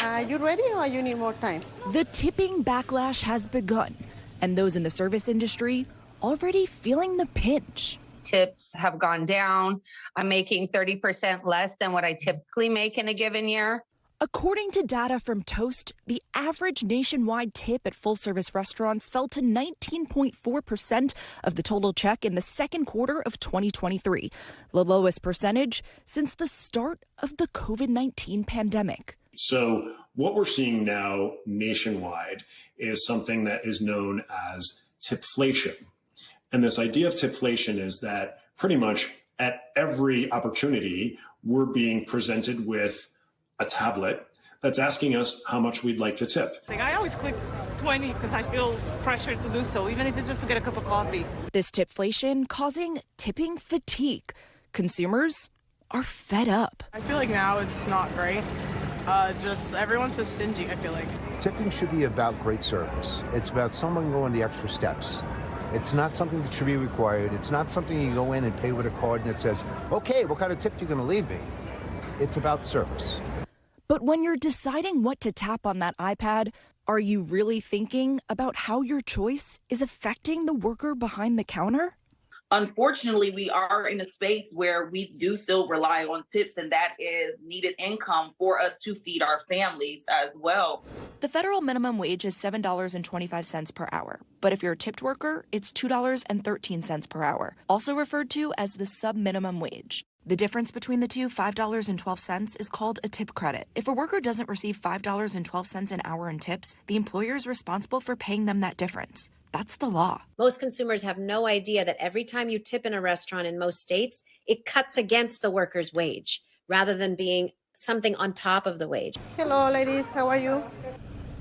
Are you ready or you need more time? The tipping backlash has begun, and those in the service industry already feeling the pinch. Tips have gone down. I'm making 30% less than what I typically make in a given year. According to data from Toast, the average nationwide tip at full-service restaurants fell to 19.4% of the total check in the second quarter of 2023, the lowest percentage since the start of the COVID-19 pandemic. So what we're seeing now nationwide is something that is known as tipflation. And this idea of tipflation is that pretty much at every opportunity, we're being presented with a tablet that's asking us how much we'd like to tip. I always click 20 because I feel pressured to do so, even if it's just to get a cup of coffee. This tipflation causing tipping fatigue. Consumers are fed up. I feel like now it's not great. Just everyone's so stingy, I feel like. Tipping should be about great service. It's about someone going the extra steps. It's not something that should be required. It's not something you go in and pay with a card and it says, okay, what kind of tip are you going to leave me? It's about service. But when you're deciding what to tap on that iPad, are you really thinking about how your choice is affecting the worker behind the counter? Unfortunately, we are in a space where we do still rely on tips, and that is needed income for us to feed our families as well. The federal minimum wage is $7.25 per hour, but if you're a tipped worker, it's $2.13 per hour, also referred to as the sub-minimum wage. The difference between the two, $5.12, is called a tip credit. If a worker doesn't receive $5.12 an hour in tips, the employer is responsible for paying them that difference. That's the law. Most consumers have no idea that every time you tip in a restaurant in most states, it cuts against the worker's wage rather than being something on top of the wage. Hello, ladies. How are you?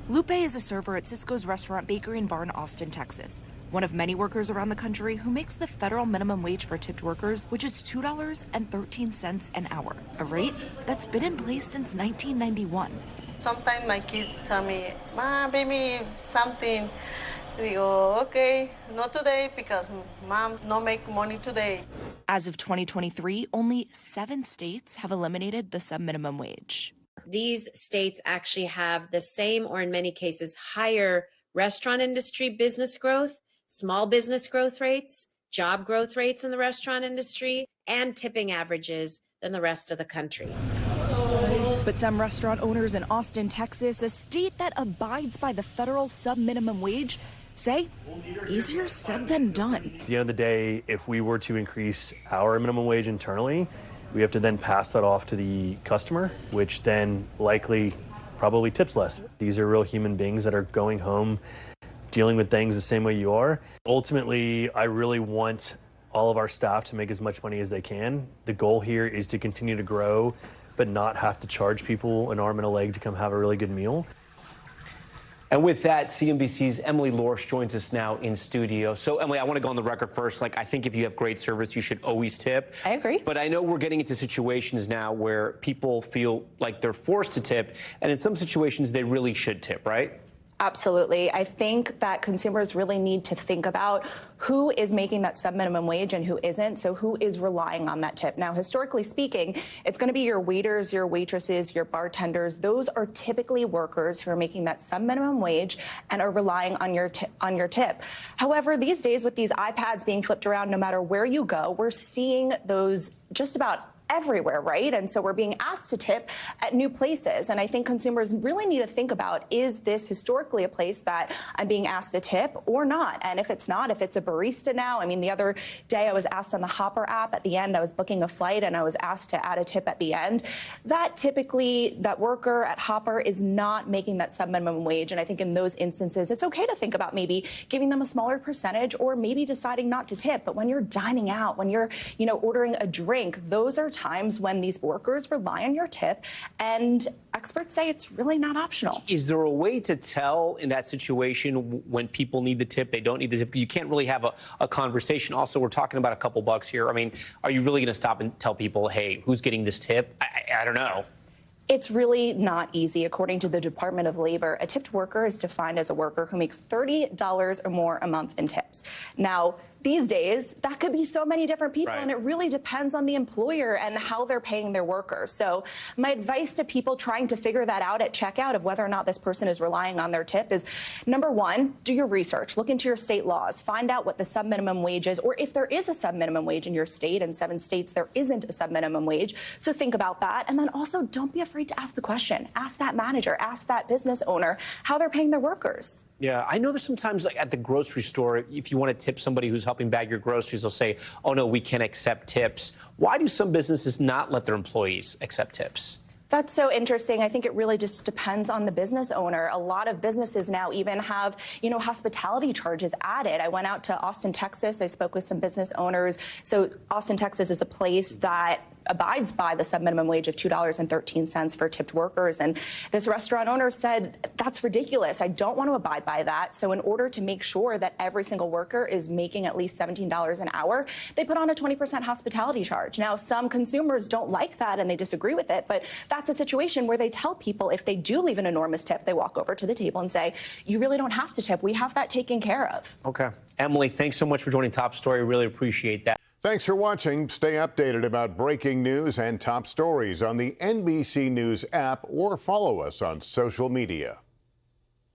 Lupe is a server at Cisco's restaurant Bakery and Bar in Austin, Texas. One of many workers around the country who makes the federal minimum wage for tipped workers, which is $2.13 an hour, a rate that's been in place since 1991. Sometimes my kids tell me, "Mom, bring me something." They go, okay, not today because Mom no make money today. As of 2023, only 7 states have eliminated the sub-minimum wage. These states actually have the same, or in many cases, higher restaurant industry business growth, small business growth rates, job growth rates in the restaurant industry, and tipping averages than the rest of the country. But some restaurant owners in Austin, Texas, a state that abides by the federal sub-minimum wage, say easier said than done. At the end of the day, if we were to increase our minimum wage internally, we have to then pass that off to the customer, which then likely probably tips less. These are real human beings that are going home, dealing with things the same way you are. Ultimately, I really want all of our staff to make as much money as they can. The goal here is to continue to grow, but not have to charge people an arm and a leg to come have a really good meal. And with that, CNBC's Emily Lorsch joins us now in studio. So, Emily, I want to go on the record first. I think if you have great service, you should always tip. I agree. But I know we're getting into situations now where people feel like they're forced to tip, and in some situations, they really should tip, right? Absolutely. I think that consumers really need to think about who is making that sub-minimum wage and who isn't, so who is relying on that tip. Now, historically speaking, it's going to be your waiters, your waitresses, your bartenders. Those are typically workers who are making that sub-minimum wage and are relying on your tip. However, these days with these iPads being flipped around, no matter where you go, we're seeing those just about everywhere, right? And so we're being asked to tip at new places. And I think consumers really need to think about, is this historically a place that I'm being asked to tip or not? And if it's not, if it's a barista now, I mean, the other day I was asked on the Hopper app at the end, I was booking a flight and I was asked to add a tip at the end. That typically, that worker at Hopper is not making that sub-minimum wage. And I think in those instances, it's okay to think about maybe giving them a smaller percentage or maybe deciding not to tip. But when you're dining out, when you're, ordering a drink, those are times when these workers rely on your tip, and experts say it's really not optional. Is there a way to tell in that situation when people need the tip, they don't need the tip? You can't really have a conversation. Also, we're talking about a couple bucks here. I mean, are you really going to stop and tell people, hey, who's getting this tip? I don't know. It's really not easy. According to the Department of Labor, a tipped worker is defined as a worker who makes $30 or more a month in tips. Now, these days, that could be so many different people, Right. and it really depends on the employer and how they're paying their workers. So my advice to people trying to figure that out at checkout of whether or not this person is relying on their tip is, number one, do your research. Look into your state laws. Find out what the sub-minimum wage is, or if there is a sub-minimum wage in your state. In 7 states, there isn't a sub-minimum wage. So think about that. And then also, don't be afraid to ask the question. Ask that manager, ask that business owner how they're paying their workers. Yeah, I know there's sometimes like at the grocery store, if you want to tip somebody who's helping bag your groceries, they'll say, oh, no, we can't accept tips. Why do some businesses not let their employees accept tips? That's so interesting. I think it really just depends on the business owner. A lot of businesses now even have, hospitality charges added. I went out to Austin, Texas. I spoke with some business owners. So Austin, Texas is a place that abides by the sub-minimum wage of $2.13 for tipped workers. And this restaurant owner said, that's ridiculous. I don't want to abide by that. So in order to make sure that every single worker is making at least $17 an hour, they put on a 20% hospitality charge. Now, some consumers don't like that and they disagree with it, but that's a situation where they tell people if they do leave an enormous tip, they walk over to the table and say, you really don't have to tip. We have that taken care of. Okay. Emily, thanks so much for joining Top Story. Really appreciate that. Thanks for watching. Stay updated about breaking news and top stories on the NBC News app or follow us on social media.